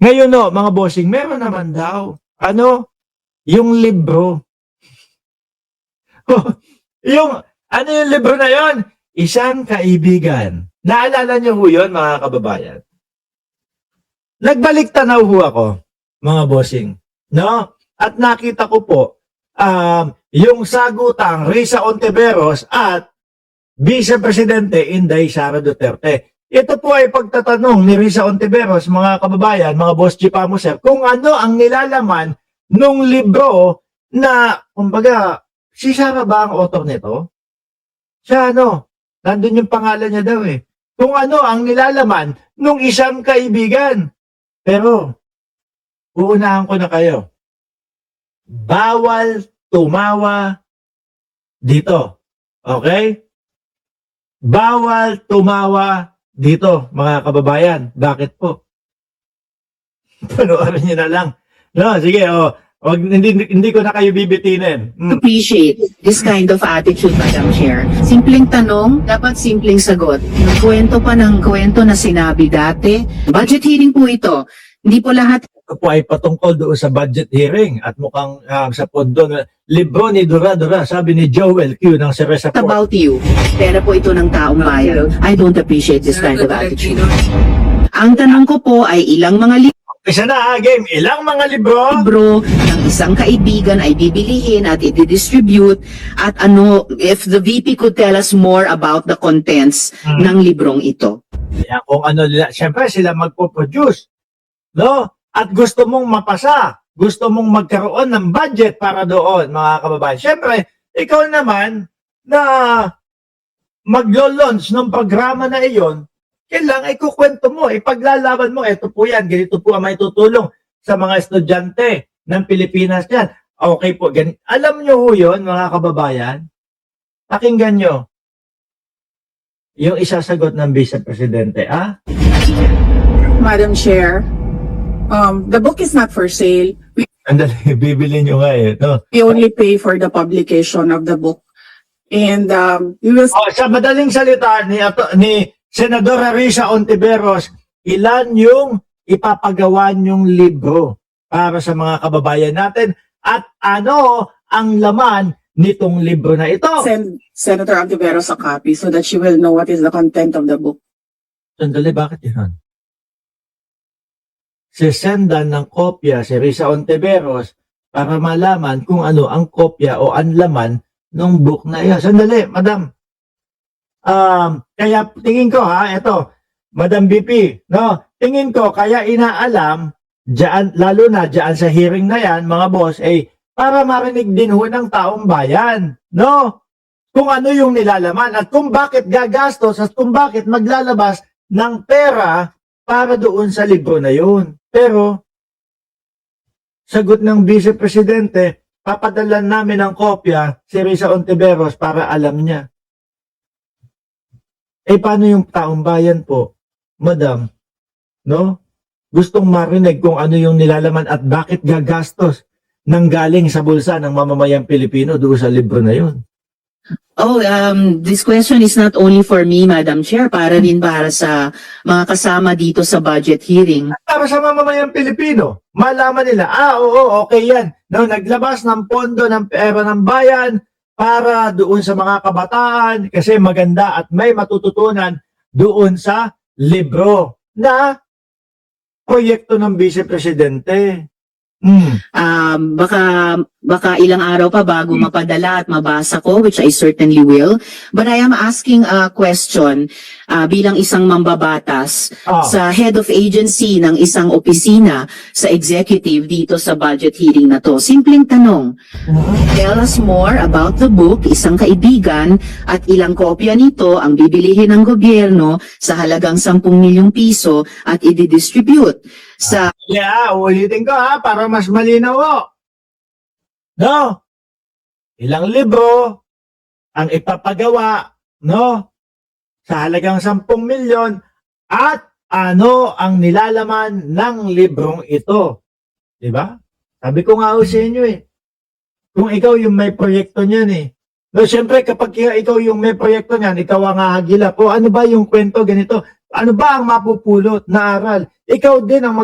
Ngayon no, mga bossing, meron naman daw. Ano? Yung libro. Yung libro na yon? Isang Kaibigan. Naalala niyo ho yun, mga kababayan? Nagbalik tanaw ho ako, mga bossing. No? At nakita ko po, yung sagutang Risa Ontiveros at Vice Presidente Inday Sara Duterte. Ito po ay pagtatanong ni Risa Ontiveros, mga kababayan, mga boss Chipamo sir, kung ano ang nilalaman nung libro na, kumbaga, si Sara ba ang author nito? Siya nandun yung pangalan niya daw eh. Kung ano ang nilalaman nung Isang Kaibigan. Pero, uunahan ko na kayo. Bawal tumawa dito. Okay? Bawal tumawa dito, mga kababayan. Bakit po? Panoorin niyo na lang. No, sige, hindi ko na kayo bibitinin. Appreciate this kind of attitude, Madam Chair. Simpleng tanong, dapat simpleng sagot. Kwento pa ng kwento na sinabi dati. Budget hearing po ito. Hindi po lahat Ito po ay patungkol doon sa budget hearing at mukhang sa pondo na libro ni Dura, sabi ni Joel Q ng Ceresa Port. about you. Pera po ito ng taong bayan. I don't appreciate this kind of attitude. Ang tanong ko po ay ilang mga Isa na game, ilang mga libro? libro ng isang kaibigan ay bibilihin at i-distribute at ano, if the VP could tell us more about the contents ng librong ito. Kaya kung ano nila, syempre sila magpo-produce. No? At gusto mong mapasa, gusto mong magkaroon ng budget para doon, mga kababayan. Syempre, ikaw naman na maglo-launch ng programa na iyon, kailangan ikukwento mo, ipaglalaban mo, eto po yan, ganito po ang may tutulong sa mga estudyante ng Pilipinas yan. Okay po, ganito. Alam nyo ho yun, mga kababayan? Pakinggan nyo. Yung isasagot ng Vice Presidente, Madam Chair, the book is not for sale. Andali, bibili nyo nga eh. No? We only pay for the publication of the book. And we will Sa madaling salita ni Senadora Risa Ontiveros, ilan yung ipapagawa yung libro para sa mga kababayan natin at ano ang laman nitong libro na ito? send Senator Ontiveros a copy so that she will know what is the content of the book. Sandali, bakit yun? Sisendan ng kopya si Risa Ontiveros para malaman kung ano ang kopya o ang laman ng book na iyon. Sandali, madam. Kaya tingin ko eto, Madam BP, no? Tingin ko kaya inaalam diyan, lalo na diyan sa hearing na yan, mga boss, para marinig din ho ng taong bayan, no? Kung ano yung nilalaman at kung bakit gagastos at kung bakit maglalabas ng pera para doon sa libro na yun. Pero, sagot ng Vice Presidente, papadalan namin ng kopya si Risa Ontiveros para alam niya. Paano yung taong bayan po, madam? No? Gustong marinig kung ano yung nilalaman at bakit gagastos nang galing sa bulsa ng mamamayang Pilipino doon sa libro na yun. This question is not only for me, Madam Chair, para rin para sa mga kasama dito sa budget hearing. Para sa mamamayang Pilipino, malaman nila, oo, okay yan. No, naglabas ng pondo ng pera ng bayan para doon sa mga kabataan kasi maganda at may matututunan doon sa libro na proyekto ng Vice Presidente. Baka ilang araw pa bago mapadala at mabasa ko, which I certainly will. But I am asking a question bilang isang mambabatas sa head of agency ng isang opisina sa executive dito sa budget hearing na to. Simpleng tanong, tell us more about the book, Isang Kaibigan, at ilang kopya nito ang bibilihin ng gobyerno sa halagang 10 milyong piso at i-distribute sa Ulitin ko para mas malinaw ho. No? Ilang libro ang ipapagawa, no? Sa halagang 10 milyon at ano ang nilalaman ng librong ito. Diba? Sabi ko nga ho sa inyo kung ikaw yung may proyekto niyan No, syempre kapag ikaw yung may proyekto niyan, ikaw ang hahagilap. O ano ba yung kwento ganito? Ano ba ang mapupulot na aral? Ikaw din ang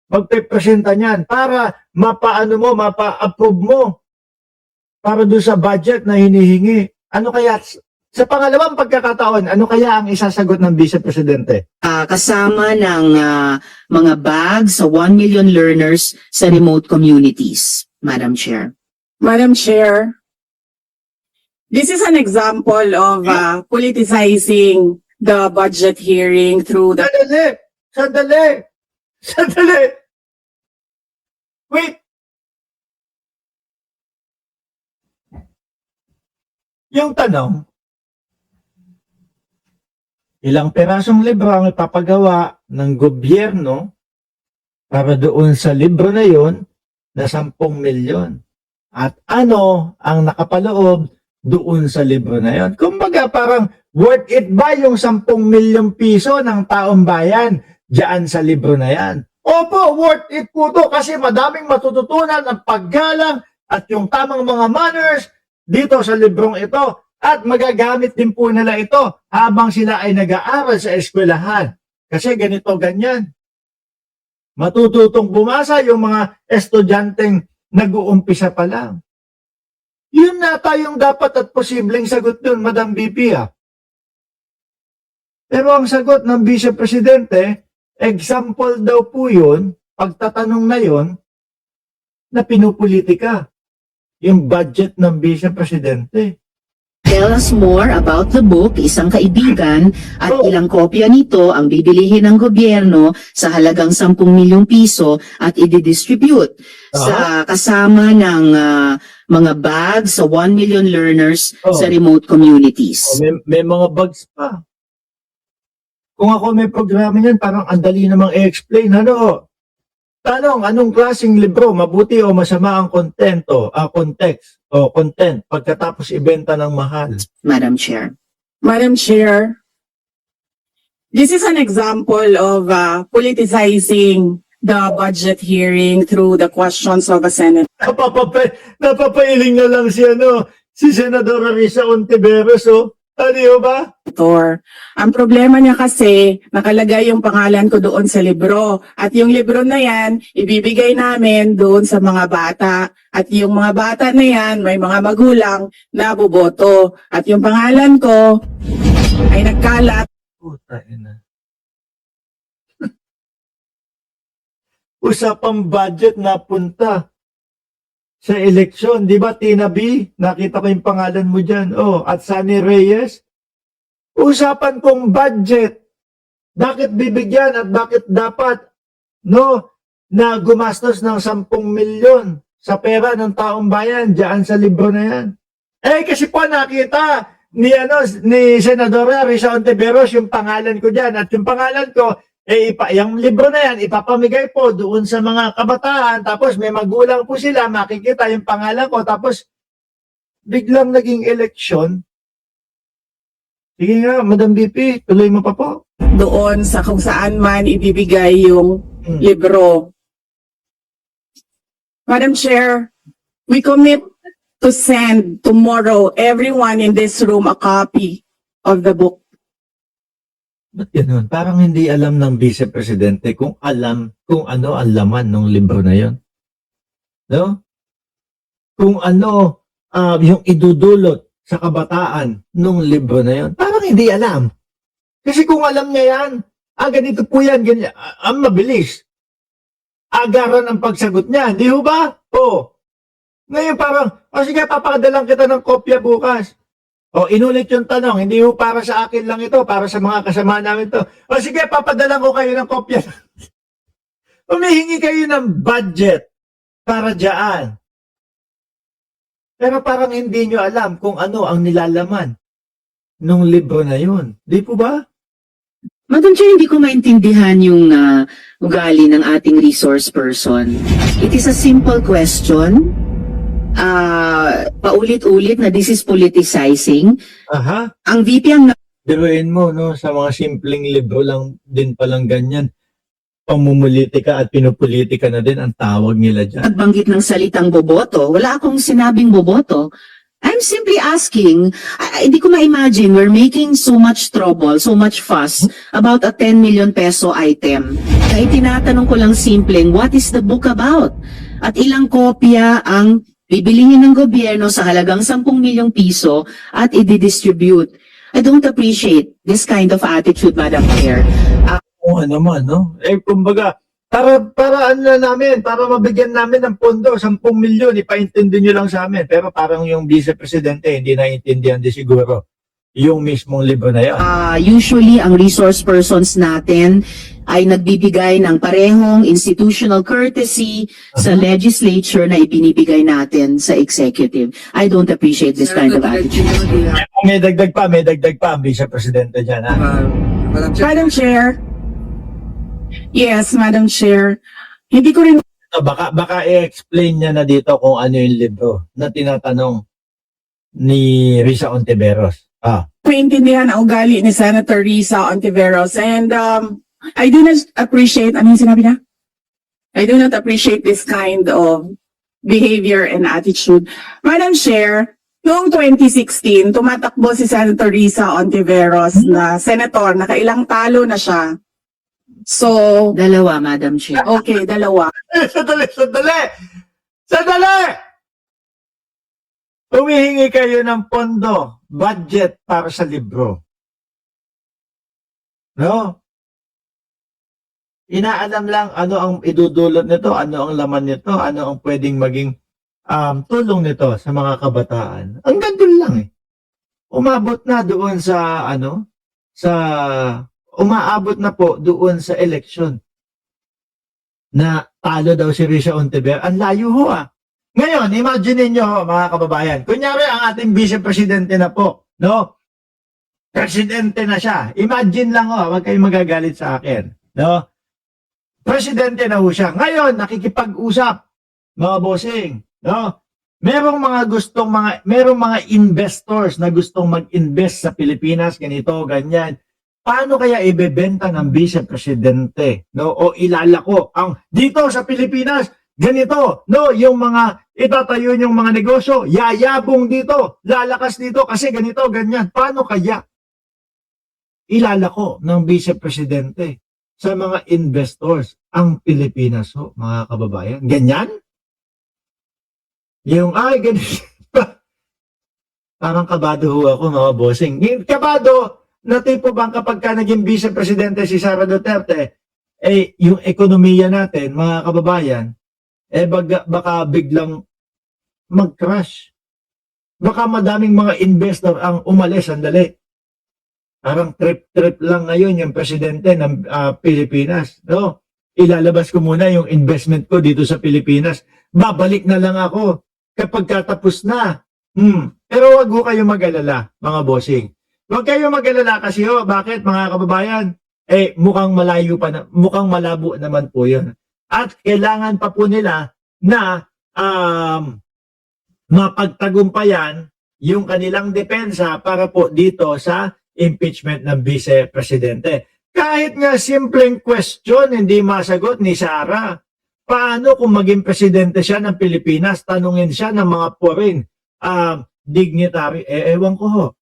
magpepresenta niyan para mapa-approve mo para doon sa budget na hinihingi. Ano kaya, sa pangalawang pagkakataon, ano kaya ang isasagot ng Vice Presidente? Kasama ng mga bags sa 1 million learners sa remote communities, Madam Chair. Madam Chair, this is an example of politicizing the budget hearing through the Sandali! Wait! Yung tanong, ilang perasong libro ang ipapagawa ng gobyerno para doon sa libro na yon na 10 milyon? At ano ang nakapaloob doon sa libro na yon? Kumbaga parang worth it ba yung 10 milyong piso ng taong bayan diyan sa libro na yan? Opo, worth it po to kasi madaming matututunan ang paggalang at yung tamang mga manners dito sa librong ito. At magagamit din po nila ito habang sila ay nag-aaral sa eskwelahan. Kasi ganito, ganyan. Matututong bumasa yung mga estudyanteng nag-uumpisa pa lang. Yun na tayong dapat at posibleng sagot dun, Madam VP. Pero ang sagot ng Vice Presidente, example daw po yun, pagtatanong na yun, na pinupolitika. Yung budget ng Vice Presidente. Tell us more about the book, Isang Kaibigan, at ilang kopya nito ang bibilihin ng gobyerno sa halagang 10 milyong piso at i-distribute sa kasama ng mga bags sa 1 million learners sa remote communities. May mga bags pa. Kung ako may programa niyan, parang andali namang i-explain. Tanong, anong klaseng libro? Mabuti o masama ang content pagkatapos ibenta ng mahal? Madam Chair. Madam Chair, this is an example of politicizing the budget hearing through the questions of a Senate. Napapailing na lang si Senadora Risa Ontiveros, Ano ba? Ang problema niya kasi, nakalagay yung pangalan ko doon sa libro. At yung libro na yan, ibibigay namin doon sa mga bata. At yung mga bata na yan, may mga magulang na boboto. At yung pangalan ko ay nagkalat. Puta ina. Usapang budget na punta sa eleksyon. Di ba, Tina B? Nakita ko yung pangalan mo dyan. At Sunny Reyes. Usapan kong budget. Bakit bibigyan at bakit dapat na gumastos ng 10 milyon sa pera ng taong bayan diyan sa libro na yan? Kasi po nakita ni Senadora Risa Ontiveros yung pangalan ko diyan at yung pangalan ko yung libro na yan ipapamigay po doon sa mga kabataan, tapos may magulang po sila, makikita yung pangalan ko, tapos biglang naging eleksyon. Sige nga, Madam VP, tuloy mo pa po. Doon sa kung saan man ibibigay yung libro. Madam Chair, we commit to send tomorrow everyone in this room a copy of the book. Ba't ganun? Parang hindi alam ng Vice Presidente kung ano ang laman ng libro na yon. No? Kung ano yung idudulot sa kabataan ng libro na yon. Parang hindi alam. Kasi kung alam niya yan, ganito po yan, ganyan, ang mabilis. Agaran ang pagsagot niya. Di ho ba? Ngayon parang, sige, papakadalang kita ng kopya bukas. Inulit yung tanong, hindi ho para sa akin lang ito, para sa mga kasama namin to. Sige, papadalang ko kayo ng kopya. Humihingi kayo ng budget para dyan. Pero parang hindi nyo alam kung ano ang nilalaman ng libro na yun. Di po ba? Madam Chair, hindi ko maintindihan yung ugali ng ating resource person. It is a simple question. Paulit-ulit na this is politicizing. Aha. Ang VP ang Biruin mo, sa mga simpleng libro lang din palang ganyan. Pamumulitika at pinupolitika na din ang tawag nila dyan. nagbanggit ng salitang boboto. Wala akong sinabing boboto. I'm simply asking, hindi ko ma-imagine we're making so much trouble, so much fuss about a 10 million peso item. Kaya tinatanong ko lang simpleng, what is the book about? At ilang kopya ang bibilihin ng gobyerno sa halagang 10 milyong piso at i-distribute? I don't appreciate this kind of attitude, Madam Chair. Oo naman, no? Kumbaga, para ano na namin, para mabigyan namin ng pondo, 10 milyon, ipaintindi nyo lang sa amin. Pero parang yung Vice Presidente, hindi naiintindihan di siguro yung mismong libro na yan. Usually, ang resource persons natin ay nagbibigay ng parehong institutional courtesy sa legislature na ibinibigay natin sa executive. I don't appreciate this kind of attitude. May dagdag pa ang Vice Presidente dyan, ha? Madam Chair. Yes, Madam Chair. Hindi ko rin Baka i-explain niya na dito kung ano yung libro na tinatanong ni Risa Ontiveros. maintindihan ang ugali ni Senator Risa Ontiveros, and I do not appreciate, ano yung sinabi niya? I do not appreciate this kind of behavior and attitude. Madam Chair, noong 2016, tumatakbo si Senator Risa Ontiveros na senator, nakailang talo na siya. So, Dalawa, Madam Chair. okay, dalawa. Sandali! Humihingi kayo ng pondo, budget para sa libro. No? Inaalam lang ano ang idudulot nito, ano ang laman nito, ano ang pwedeng maging tulong nito sa mga kabataan. Ang gandun lang eh. Umabot na doon sa umaabot na po doon sa election na talo daw si Risa Ontiveros. Ang layo ho ah. Ngayon, imagine niyo mga kababayan, kunyari ang ating Vice Presidente na po, no? Presidente na siya. Imagine lang wag kayong magagalit sa akin, no? Presidente na ho siya. Ngayon, nakikipag-usap, mga bossing, no? Merong mga investors na gustong mag-invest sa Pilipinas, ganito, ganyan. Paano kaya ibebenta ng Vice Presidente, no? O ilalako ang dito sa Pilipinas, ganito, no? Yung mga itatayo yung mga negosyo, yayabong dito, lalakas dito kasi ganito, ganyan. Paano kaya ilalako ng Vice Presidente sa mga investors ang Pilipinas, ho, mga kababayan? Ganyan? Yung, ganito. Parang kabado ho ako, mga bossing. Kabado, na tipo bang kapag ka naging Vice Presidente si Sara Duterte, yung ekonomiya natin, mga kababayan, baka biglang mag-crash. Baka madaming mga investor ang umalis, sandali. Parang trip-trip lang ngayon yung presidente ng Pilipinas. No? Ilalabas ko muna yung investment ko dito sa Pilipinas. Babalik na lang ako kapag katapos na. Pero wag ho kayo mag-alala, mga bossing. Wag kayo mag-alala kasi bakit mga kababayan? Mukhang mukhang malabo naman po yun. At kailangan pa po nila na mapagtagumpayan yung kanilang depensa para po dito sa impeachment ng Vice Presidente. Kahit nga simpleng question hindi masagot ni Sara. Paano kung maging presidente siya ng Pilipinas, tanungin siya ng mga foreign dignitary? Ewan ko ho.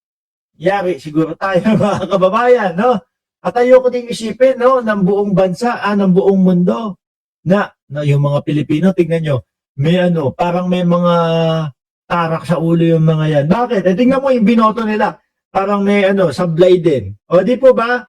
Yari siguro tayo mga kababayan, no? At ayoko ding isipin, no, ng buong bansa, ng buong mundo na yung mga Pilipino, tingnan nyo, may parang may mga tarak sa ulo yung mga yan. Bakit? Tingnan mo yung binoto nila. Parang may sablay din. O di po ba?